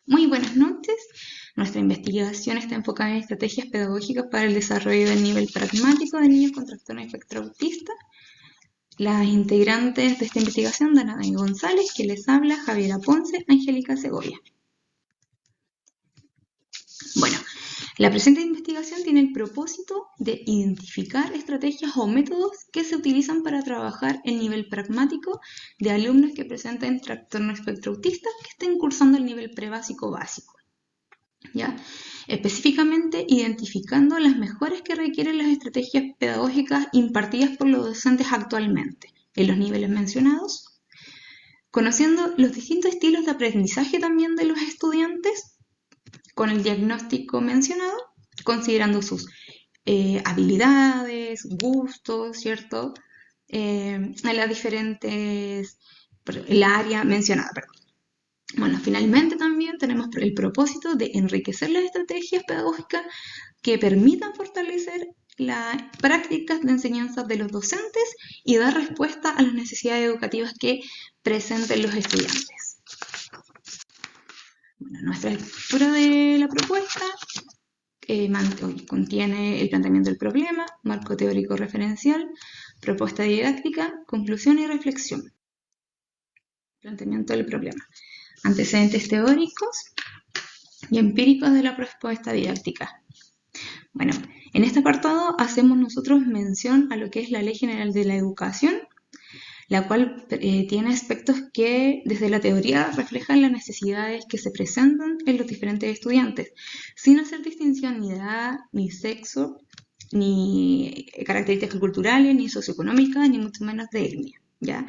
Muy buenas noches. Nuestra investigación está enfocada en estrategias pedagógicas para el desarrollo del nivel pragmático de niños con trastorno espectro autista. Las integrantes de esta investigación, Danae González, que les habla, Javiera Ponce, Angélica Segovia. Bueno, la presente investigación tiene el propósito de identificar estrategias o métodos que se utilizan para trabajar el nivel pragmático de alumnos que presenten trastorno espectro autista que estén cursando el nivel prebásico básico. ¿Ya? Específicamente identificando las mejores que requieren las estrategias pedagógicas impartidas por los docentes actualmente en los niveles mencionados, conociendo los distintos estilos de aprendizaje también de los estudiantes con el diagnóstico mencionado, considerando sus habilidades, gustos, ¿cierto? En las diferentes, la área mencionada, perdón. Bueno, finalmente también tenemos el propósito de enriquecer las estrategias pedagógicas que permitan fortalecer las prácticas de enseñanza de los docentes y dar respuesta a las necesidades educativas que presenten los estudiantes. Bueno, nuestra estructura de la propuesta contiene el planteamiento del problema, marco teórico referencial, propuesta didáctica, conclusión y reflexión. Planteamiento del problema. Antecedentes teóricos y empíricos de la propuesta didáctica. Bueno, en este apartado hacemos nosotros mención a lo que es la Ley General de la Educación, la cual tiene aspectos que desde la teoría reflejan las necesidades que se presentan en los diferentes estudiantes, sin hacer distinción ni de edad, ni sexo, ni características culturales, ni socioeconómicas, ni mucho menos de etnia, ¿ya?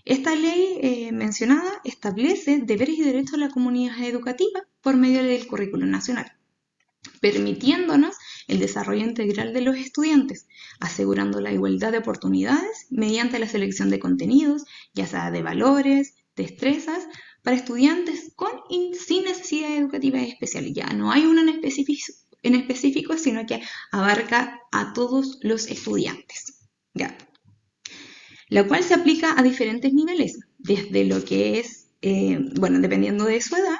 Esta ley mencionada establece deberes y derechos de la comunidad educativa por medio del currículo nacional, permitiéndonos el desarrollo integral de los estudiantes, asegurando la igualdad de oportunidades mediante la selección de contenidos, ya sea de valores, destrezas, para estudiantes con y sin necesidades educativas especiales. Ya no hay una en específico, sino que abarca a todos los estudiantes. ¿Ya? La cual se aplica a diferentes niveles, desde lo que es, dependiendo de su edad,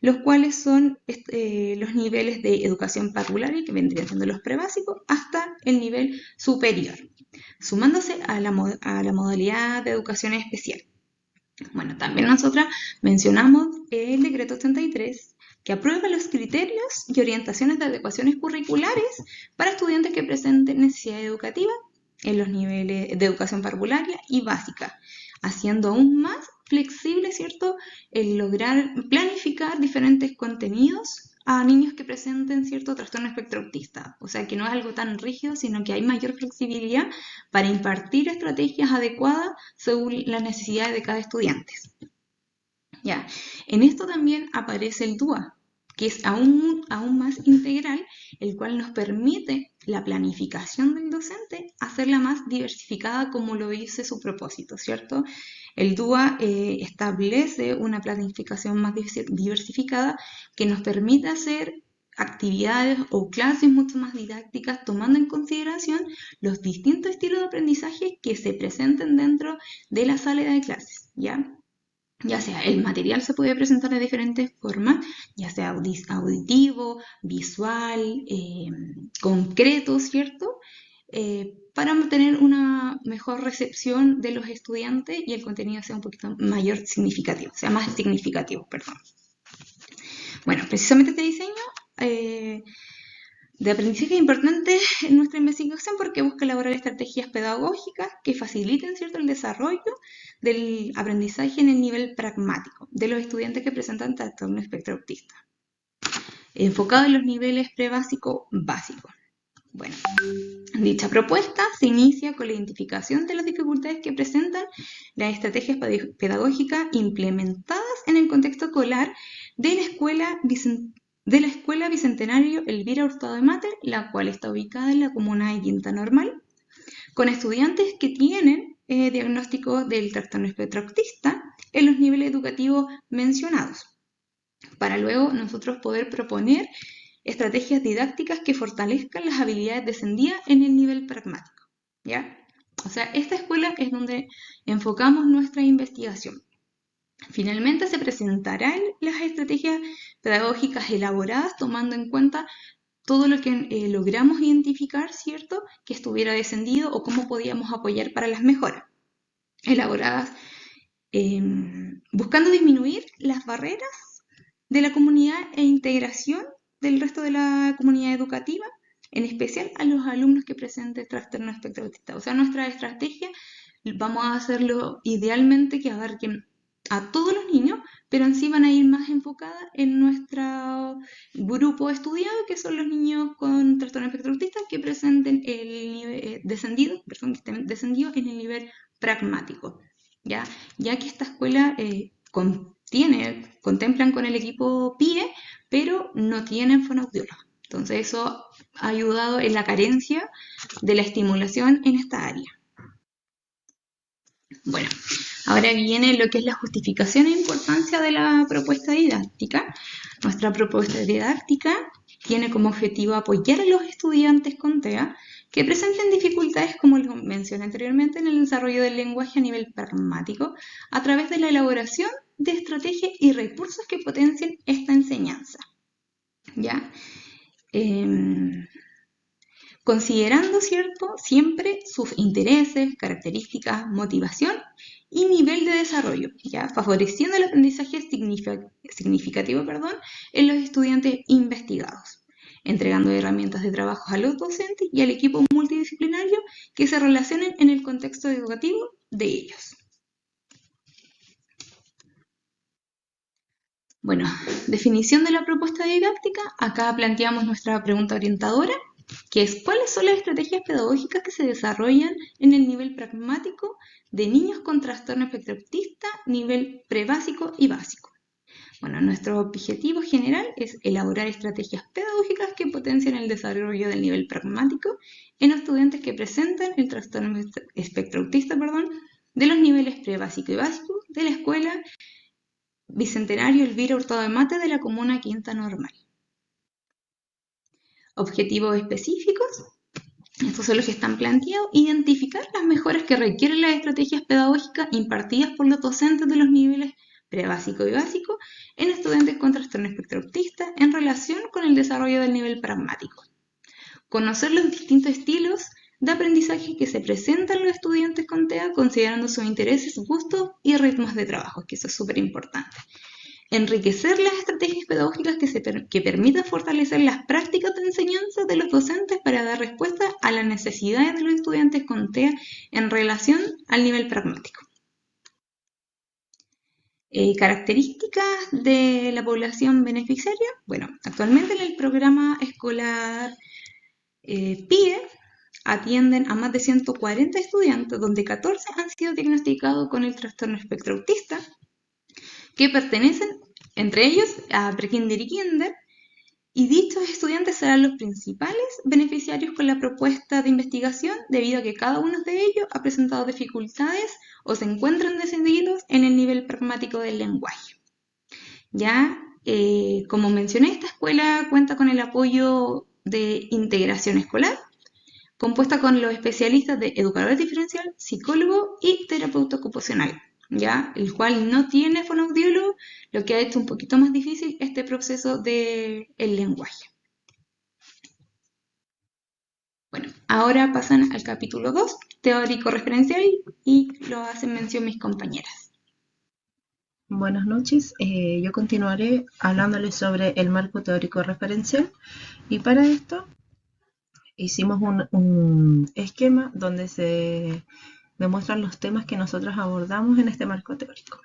los cuales son los niveles de educación parvularia, que vendrían siendo los prebásicos, hasta el nivel superior, sumándose a la modalidad de educación especial. Bueno, también nosotras mencionamos el decreto 33, que aprueba los criterios y orientaciones de adecuaciones curriculares para estudiantes que presenten necesidad educativa en los niveles de educación parvularia y básica, haciendo aún más flexible, ¿cierto?, el lograr planificar diferentes contenidos a niños que presenten cierto trastorno espectro autista. O sea, que no es algo tan rígido, sino que hay mayor flexibilidad para impartir estrategias adecuadas según las necesidades de cada estudiante. Ya. En esto también aparece el DUA, que es aún más integral, el cual nos permite la planificación del docente hacerla más diversificada como lo dice su propósito, ¿cierto? El DUA establece una planificación más diversificada que nos permite hacer actividades o clases mucho más didácticas tomando en consideración los distintos estilos de aprendizaje que se presenten dentro de la sala de clases, ¿ya? Ya sea el material se puede presentar de diferentes formas, ya sea auditivo, visual, concreto, ¿cierto? Para tener una mejor recepción de los estudiantes y el contenido sea un poquito más significativo, perdón. Bueno, precisamente este diseño de aprendizaje es importante en nuestra investigación porque busca elaborar estrategias pedagógicas que faciliten, ¿cierto?, el desarrollo del aprendizaje en el nivel pragmático de los estudiantes que presentan trastorno espectro autista, enfocado en los niveles prebásico básico. Bueno, dicha propuesta se inicia con la identificación de las dificultades que presentan las estrategias pedagógicas implementadas en el contexto escolar de la Escuela Bicentenario Elvira Hurtado de Mater, la cual está ubicada en la comuna de Quinta Normal, con estudiantes que tienen diagnóstico del trastorno espectro autista en los niveles educativos mencionados, para luego nosotros poder proponer estrategias didácticas que fortalezcan las habilidades descendidas en el nivel pragmático, ¿ya? O sea, esta escuela es donde enfocamos nuestra investigación. Finalmente se presentarán las estrategias pedagógicas elaboradas tomando en cuenta todo lo que logramos identificar, ¿cierto?, que estuviera descendido o cómo podíamos apoyar para las mejoras, elaboradas buscando disminuir las barreras de la comunidad e integración del resto de la comunidad educativa, en especial a los alumnos que presenten trastorno espectro autista. O sea, nuestra estrategia vamos a hacerlo idealmente que abarquen a todos los niños, pero en sí van a ir más enfocadas en nuestro grupo estudiado, que son los niños con trastorno espectro autista que presenten el nivel descendido, perdón, que estén descendidos en el nivel pragmático, ¿ya? Ya que esta escuela contemplan con el equipo PIE, pero no tienen fonoaudiólogo. Entonces eso ha ayudado en la carencia de la estimulación en esta área. Bueno, ahora viene lo que es la justificación e importancia de la propuesta didáctica. Nuestra propuesta didáctica tiene como objetivo apoyar a los estudiantes con TEA que presenten dificultades, como lo mencioné anteriormente, en el desarrollo del lenguaje a nivel pragmático, a través de la elaboración de estrategias y recursos que potencien esta enseñanza. ¿Ya? Considerando, ¿cierto?, siempre sus intereses, características, motivación y nivel de desarrollo, ¿ya?, favoreciendo el aprendizaje significativo en los estudiantes investigados, entregando herramientas de trabajo a los docentes y al equipo multidisciplinario que se relacionen en el contexto educativo de ellos. Bueno, definición de la propuesta didáctica. Acá planteamos nuestra pregunta orientadora, que es ¿cuáles son las estrategias pedagógicas que se desarrollan en el nivel pragmático de niños con trastorno espectro autista, nivel prebásico y básico? Bueno, nuestro objetivo general es elaborar estrategias pedagógicas que potencien el desarrollo del nivel pragmático en estudiantes que presentan el trastorno espectro autista, de los niveles prebásico y básico de la escuela Bicentenario Elvira Hurtado de Mate de la comuna Quinta Normal. Objetivos específicos. Estos son los que están planteados. Identificar las mejoras que requieren las estrategias pedagógicas impartidas por los docentes de los niveles prebásico y básico en estudiantes con trastorno espectro autista en relación con el desarrollo del nivel pragmático. Conocer los distintos estilos de aprendizaje que se presentan los estudiantes con TEA considerando sus intereses, gustos y ritmos de trabajo, que eso es súper importante. Enriquecer las estrategias pedagógicas que permitan fortalecer las prácticas de enseñanza de los docentes para dar respuesta a las necesidades de los estudiantes con TEA en relación al nivel pragmático. Características de la población beneficiaria. Bueno, actualmente en el programa escolar PIE atienden a más de 140 estudiantes, donde 14 han sido diagnosticados con el trastorno espectro autista, que pertenecen, entre ellos, a prekinder y kinder, y dichos estudiantes serán los principales beneficiarios con la propuesta de investigación, debido a que cada uno de ellos ha presentado dificultades o se encuentran descendidos en el nivel pragmático del lenguaje. Ya, como mencioné, esta escuela cuenta con el apoyo de integración escolar, compuesta con los especialistas de educador diferencial, psicólogo y terapeuta ocupacional, ¿ya? El cual no tiene fonoaudiólogo, lo que ha hecho un poquito más difícil este proceso del lenguaje. Bueno, ahora pasan al capítulo 2, teórico referencial, y lo hacen mención mis compañeras. Buenas noches, yo continuaré hablándoles sobre el marco teórico referencial, y para esto hicimos un esquema donde se demuestran los temas que nosotros abordamos en este marco teórico.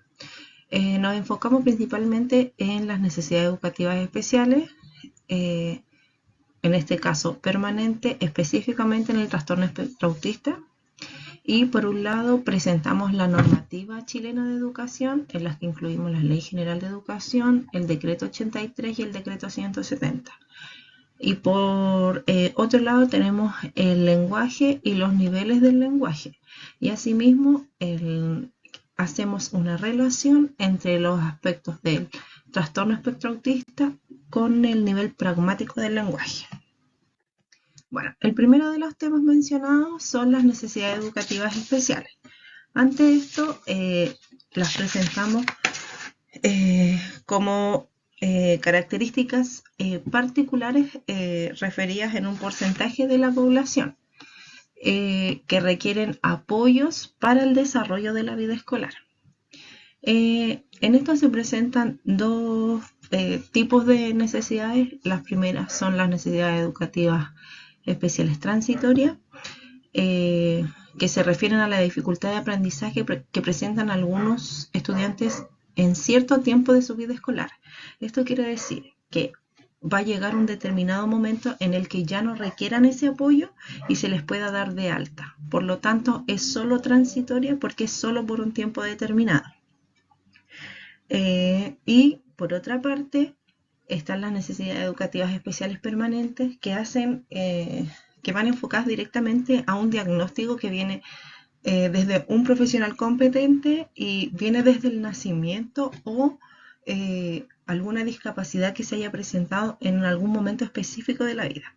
Nos enfocamos principalmente en las necesidades educativas especiales, en este caso permanente, específicamente en el trastorno espectro autista. Y por un lado presentamos la normativa chilena de educación, en las que incluimos la Ley General de Educación, el Decreto 83 y el Decreto 170. Y por otro lado tenemos el lenguaje y los niveles del lenguaje. Y asimismo hacemos una relación entre los aspectos del trastorno espectro autista con el nivel pragmático del lenguaje. Bueno, el primero de los temas mencionados son las necesidades educativas especiales. Ante esto, las presentamos como características particulares referidas en un porcentaje de la población que requieren apoyos para el desarrollo de la vida escolar. En esto se presentan dos tipos de necesidades. Las primeras son las necesidades educativas especiales transitorias, que se refieren a la dificultad de aprendizaje que presentan algunos estudiantes en cierto tiempo de su vida escolar. Esto quiere decir que va a llegar un determinado momento en el que ya no requieran ese apoyo y se les pueda dar de alta. Por lo tanto, es solo transitoria porque es solo por un tiempo determinado. Y por otra parte, están las necesidades educativas especiales permanentes que van enfocadas directamente a un diagnóstico que viene desde un profesional competente y viene desde el nacimiento o alguna discapacidad que se haya presentado en algún momento específico de la vida.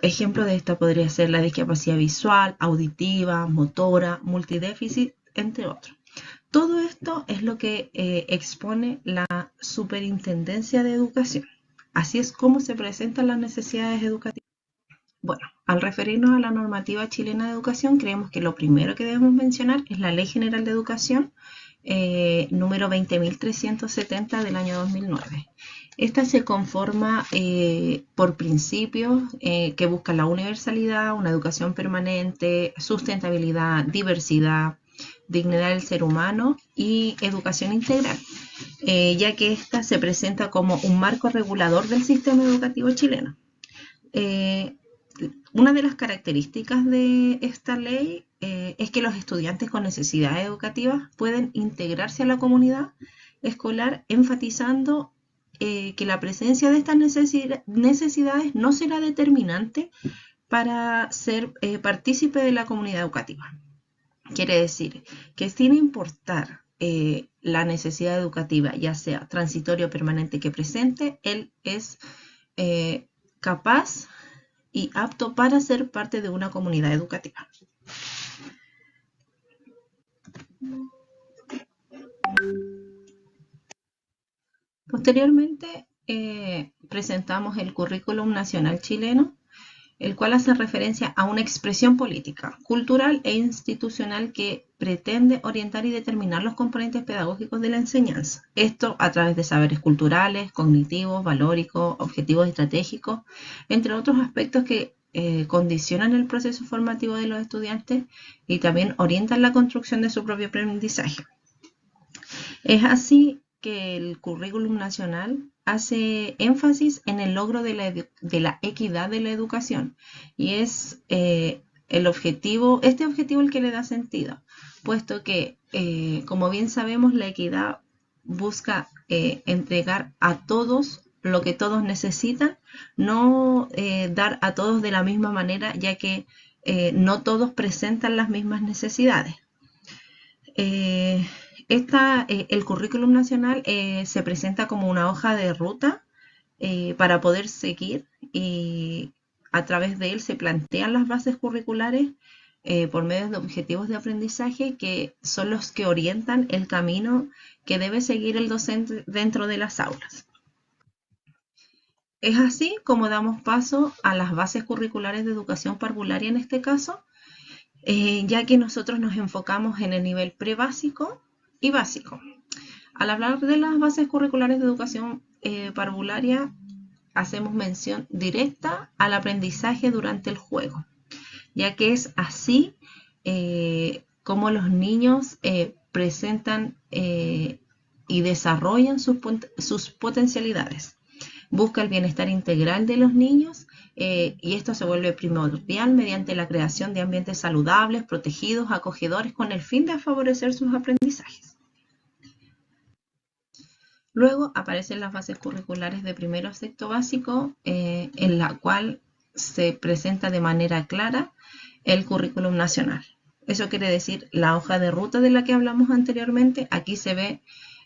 Ejemplo de esta podría ser la discapacidad visual, auditiva, motora, multidéficit, entre otros. Todo esto es lo que expone la Superintendencia de Educación. Así es como se presentan las necesidades educativas. Bueno, al referirnos a la normativa chilena de educación, creemos que lo primero que debemos mencionar es la Ley General de Educación, número 20.370 del año 2009. Esta se conforma por principios que buscan la universalidad, una educación permanente, sustentabilidad, diversidad, dignidad del ser humano y educación integral, ya que esta se presenta como un marco regulador del sistema educativo chileno. Una de las características de esta ley es que los estudiantes con necesidades educativas pueden integrarse a la comunidad escolar, enfatizando que la presencia de estas necesidades no será determinante para ser partícipe de la comunidad educativa. Quiere decir que sin importar la necesidad educativa, ya sea transitoria o permanente que presente, él es capaz y apto para ser parte de una comunidad educativa. Posteriormente presentamos el Currículum Nacional Chileno, el cual hace referencia a una expresión política, cultural e institucional que pretende orientar y determinar los componentes pedagógicos de la enseñanza. Esto a través de saberes culturales, cognitivos, valóricos, objetivos estratégicos, entre otros aspectos que condicionan el proceso formativo de los estudiantes y también orientan la construcción de su propio aprendizaje. Es así que el currículum nacional hace énfasis en el logro de la equidad de la educación y es este objetivo el que le da sentido, puesto que, como bien sabemos, la equidad busca entregar a todos lo que todos necesitan, no dar a todos de la misma manera, ya que no todos presentan las mismas necesidades. El currículum nacional se presenta como una hoja de ruta para poder seguir y a través de él se plantean las bases curriculares por medio de objetivos de aprendizaje que son los que orientan el camino que debe seguir el docente dentro de las aulas. Es así como damos paso a las bases curriculares de educación parvularia en este caso, ya que nosotros nos enfocamos en el nivel prebásico y básico. Al hablar de las bases curriculares de educación parvularia, hacemos mención directa al aprendizaje durante el juego, ya que es así como los niños presentan y desarrollan sus potencialidades. Busca el bienestar integral de los niños y esto se vuelve primordial mediante la creación de ambientes saludables, protegidos, acogedores, con el fin de favorecer sus aprendizajes. Luego aparecen las bases curriculares de primero a sexto básico, en la cual se presenta de manera clara el currículum nacional. Eso quiere decir la hoja de ruta de la que hablamos anteriormente, aquí se ve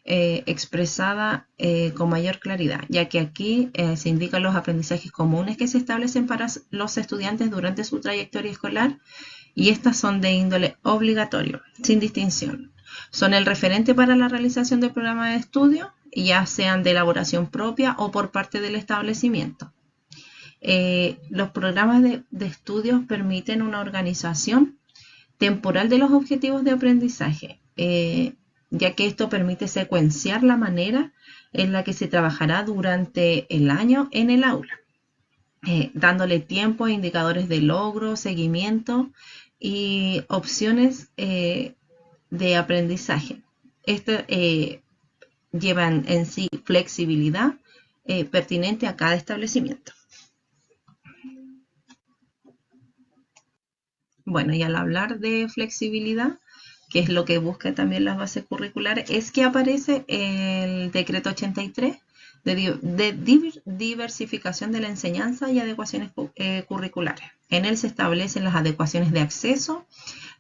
expresada con mayor claridad, ya que aquí se indican los aprendizajes comunes que se establecen para los estudiantes durante su trayectoria escolar y estas son de índole obligatorio, sin distinción. son el referente para la realización del programa de estudio, ya sean de elaboración propia o por parte del establecimiento. Los programas de estudios permiten una organización temporal de los objetivos de aprendizaje, ya que esto permite secuenciar la manera en la que se trabajará durante el año en el aula, dándole tiempo, indicadores de logro, seguimiento y opciones de aprendizaje. Esto llevan en sí flexibilidad pertinente a cada establecimiento. Bueno, y al hablar de flexibilidad, que es lo que busca también las bases curriculares, es que aparece el decreto 83 de diversificación de la enseñanza y adecuaciones curriculares. En él se establecen las adecuaciones de acceso,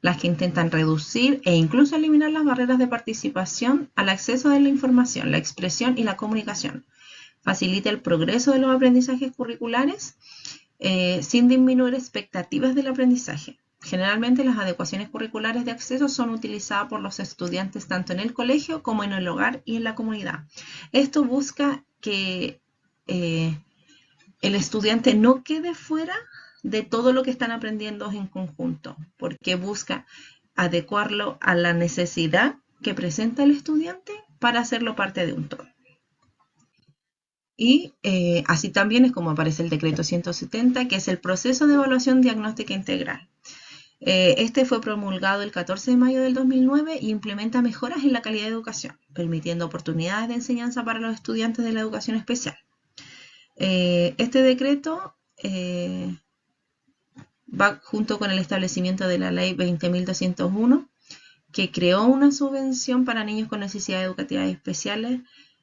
las que intentan reducir e incluso eliminar las barreras de participación al acceso de la información, la expresión y la comunicación. Facilita el progreso de los aprendizajes curriculares sin disminuir expectativas del aprendizaje. Generalmente las adecuaciones curriculares de acceso son utilizadas por los estudiantes tanto en el colegio como en el hogar y en la comunidad. Esto busca que el estudiante no quede fuera de todo lo que están aprendiendo en conjunto, porque busca adecuarlo a la necesidad que presenta el estudiante para hacerlo parte de un todo. Y así también es como aparece el decreto 170, que es el proceso de evaluación diagnóstica integral. Este fue promulgado el 14 de mayo del 2009 y implementa mejoras en la calidad de educación, permitiendo oportunidades de enseñanza para los estudiantes de la educación especial. Este decreto va junto con el establecimiento de la ley 20.201, que creó una subvención para niños con necesidades educativas especiales,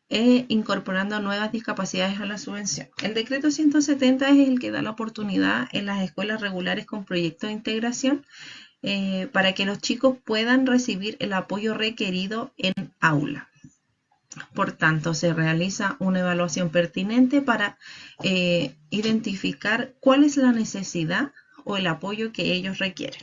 incorporando nuevas discapacidades a la subvención. El decreto 170 es el que da la oportunidad en las escuelas regulares con proyectos de integración para que los chicos puedan recibir el apoyo requerido en aula. Por tanto, se realiza una evaluación pertinente para identificar cuál es la necesidad o el apoyo que ellos requieren.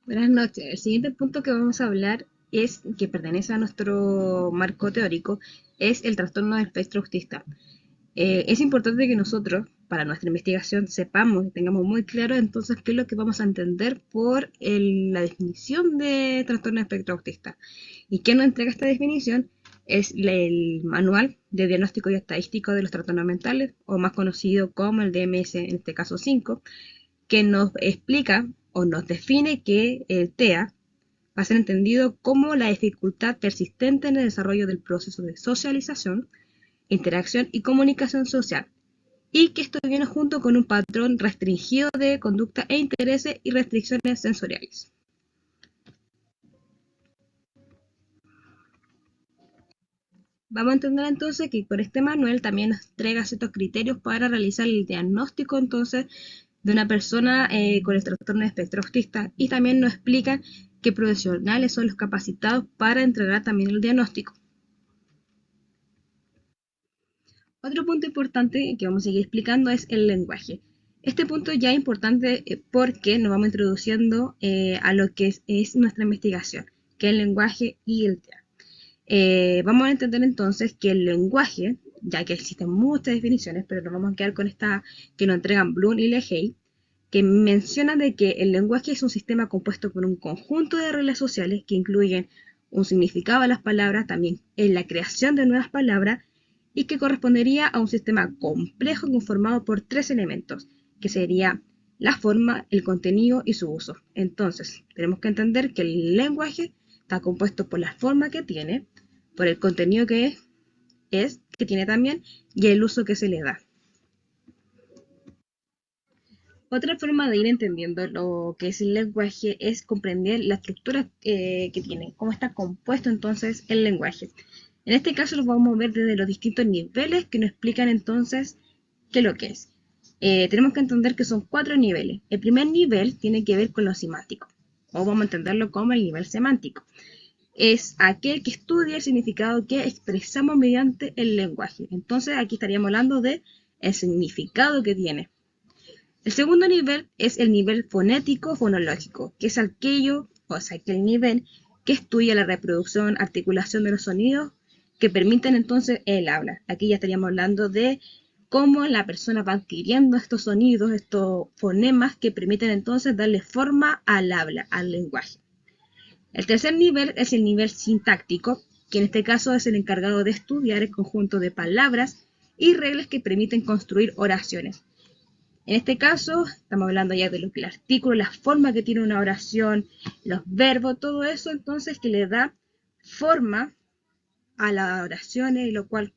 Buenas noches. El siguiente punto que vamos a hablar es, que pertenece a nuestro marco teórico, es el trastorno del espectro autista. Es importante que nosotros, para nuestra investigación, sepamos y tengamos muy claro entonces qué es lo que vamos a entender por la definición de trastorno del espectro autista. ¿Y qué nos entrega esta definición? Es el Manual de Diagnóstico y Estadístico de los Trastornos Mentales, o más conocido como el DMS, en este caso 5, que nos explica o nos define que el TEA va a ser entendido como la dificultad persistente en el desarrollo del proceso de socialización, interacción y comunicación social, y que esto viene junto con un patrón restringido de conducta e intereses y restricciones sensoriales. Vamos a entender entonces que por este manual también nos entrega ciertos criterios para realizar el diagnóstico entonces de una persona con el trastorno de espectro autista, y también nos explican qué profesionales son los capacitados para entregar también el diagnóstico. Otro punto importante que vamos a seguir explicando es el lenguaje. Este punto ya es importante porque nos vamos introduciendo a lo que es nuestra investigación, que es el lenguaje y el TEA. Vamos a entender entonces que el lenguaje, ya que existen muchas definiciones, pero nos vamos a quedar con esta que nos entregan Bloom y Leahy, que menciona de que el lenguaje es un sistema compuesto por un conjunto de reglas sociales que incluyen un significado de las palabras, también en la creación de nuevas palabras, y que correspondería a un sistema complejo conformado por 3 elementos, que sería la forma, el contenido y su uso. Entonces, tenemos que entender que el lenguaje está compuesto por la forma que tiene, por el contenido que tiene también, y el uso que se le da. Otra forma de ir entendiendo lo que es el lenguaje es comprender la estructura que tiene, cómo está compuesto entonces el lenguaje. En este caso lo vamos a ver desde los distintos niveles que nos explican entonces qué es lo que es. Tenemos que entender que son 4 niveles. El primer nivel tiene que ver con lo semántico, o vamos a entenderlo como el nivel semántico. Es aquel que estudia el significado que expresamos mediante el lenguaje. Entonces aquí estaríamos hablando de el significado que tiene. El segundo nivel es el nivel fonético-fonológico, que es aquel nivel que estudia la reproducción, articulación de los sonidos que permiten entonces el habla. Aquí ya estaríamos hablando de cómo la persona va adquiriendo estos sonidos, estos fonemas que permiten entonces darle forma al habla, al lenguaje. El tercer nivel es el nivel sintáctico, que en este caso es el encargado de estudiar el conjunto de palabras y reglas que permiten construir oraciones. En este caso, estamos hablando ya de lo que el artículo, la forma que tiene una oración, los verbos, todo eso entonces que le da forma a las oraciones, lo cual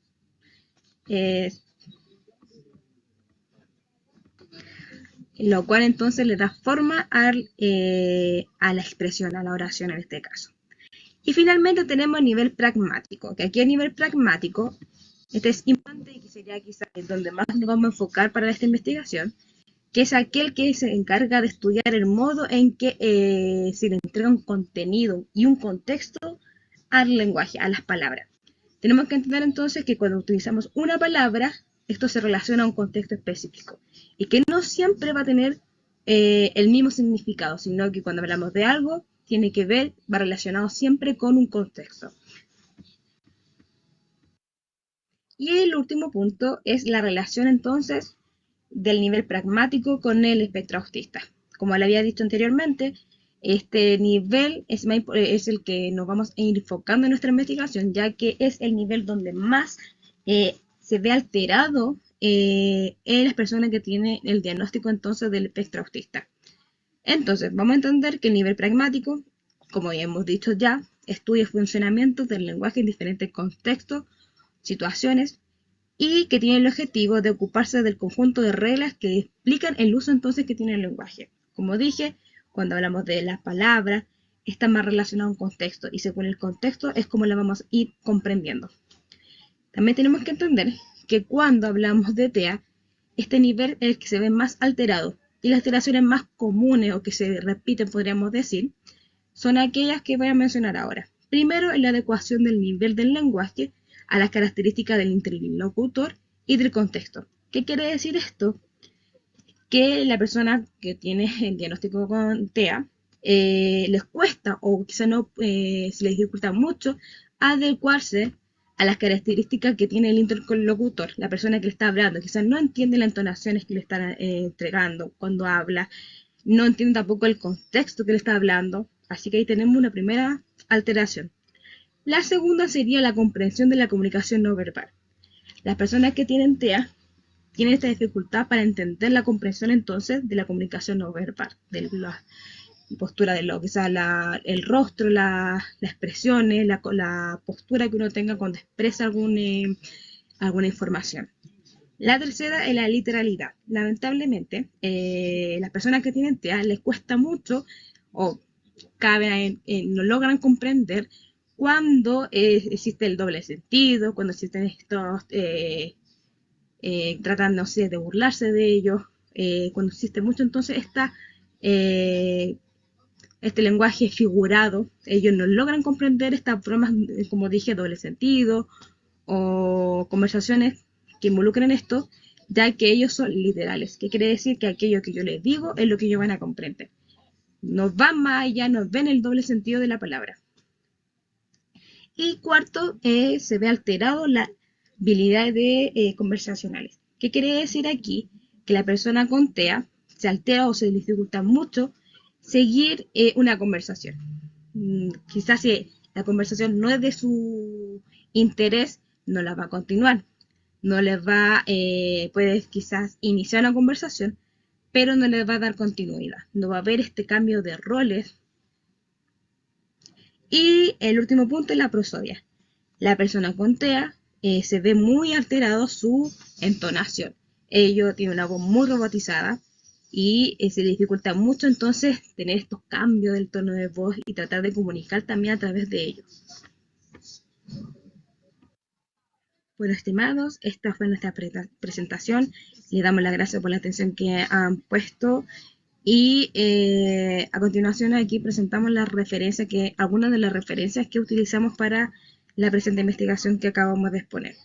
entonces le da forma a la expresión, a la oración en este caso. Y finalmente tenemos el nivel pragmático, que aquí el nivel pragmático, este es importante y que sería quizás donde más nos vamos a enfocar para esta investigación, que es aquel que se encarga de estudiar el modo en que se le entrega un contenido y un contexto al lenguaje, a las palabras. Tenemos que entender entonces que cuando utilizamos una palabra, esto se relaciona a un contexto específico y que no siempre va a tener el mismo significado, sino que cuando hablamos de algo, tiene que ver, va relacionado siempre con un contexto. Y el último punto es la relación entonces del nivel pragmático con el espectro autista. Como le había dicho anteriormente, este nivel es el que nos vamos a ir enfocando en nuestra investigación, ya que es el nivel donde más se ve alterado en las personas que tienen el diagnóstico entonces del espectro autista. Entonces, vamos a entender que el nivel pragmático, como ya hemos dicho ya, estudia el funcionamiento del lenguaje en diferentes contextos, situaciones, y que tiene el objetivo de ocuparse del conjunto de reglas que explican el uso entonces que tiene el lenguaje. Como dije, cuando hablamos de las palabras, está más relacionado a un contexto, y según el contexto es como la vamos a ir comprendiendo. También tenemos que entender que cuando hablamos de TEA, este nivel es el que se ve más alterado, y las alteraciones más comunes o que se repiten, podríamos decir, son aquellas que voy a mencionar ahora. Primero, la adecuación del nivel del lenguaje a las características del interlocutor y del contexto. ¿Qué quiere decir esto? Que la persona que tiene el diagnóstico con TEA les cuesta o quizá no se les dificulta mucho adecuarse a las características que tiene el interlocutor, la persona que le está hablando. Quizás no entiende las entonaciones que le están entregando cuando habla, no entiende tampoco el contexto que le está hablando, así que ahí tenemos una primera alteración. La segunda sería la comprensión de la comunicación no verbal. Las personas que tienen TEA tienen esta dificultad para entender la comprensión entonces de la comunicación no verbal, de la postura de lo que sea el rostro, las expresiones, la postura que uno tenga cuando expresa alguna información. La tercera es la literalidad. Lamentablemente, las personas que tienen TEA les cuesta mucho o no logran comprender cuando existe el doble sentido, cuando existen estos tratando de burlarse de ellos, cuando existe mucho entonces este lenguaje figurado, ellos no logran comprender estas bromas, como dije, doble sentido o conversaciones que involucren esto, ya que ellos son literales, que quiere decir que aquello que yo les digo es lo que ellos van a comprender. Nos van más allá, nos ven el doble sentido de la palabra. Y cuarto, se ve alterado la habilidad de conversacionales. ¿Qué quiere decir aquí? Que la persona con TEA se altera o se le dificulta mucho seguir una conversación. Quizás si la conversación no es de su interés, no la va a continuar. No les va, puede quizás iniciar una conversación, pero no les va a dar continuidad. No va a haber este cambio de roles. Y el último punto es la prosodia. La persona con TEA se ve muy alterado su entonación. Ellos tienen una voz muy robotizada y se les dificulta mucho entonces tener estos cambios del tono de voz y tratar de comunicar también a través de ellos. Bueno, estimados, esta fue nuestra presentación. Les damos las gracias por la atención que han puesto. Y a continuación aquí presentamos algunas de las referencias que utilizamos para la presente investigación que acabamos de exponer.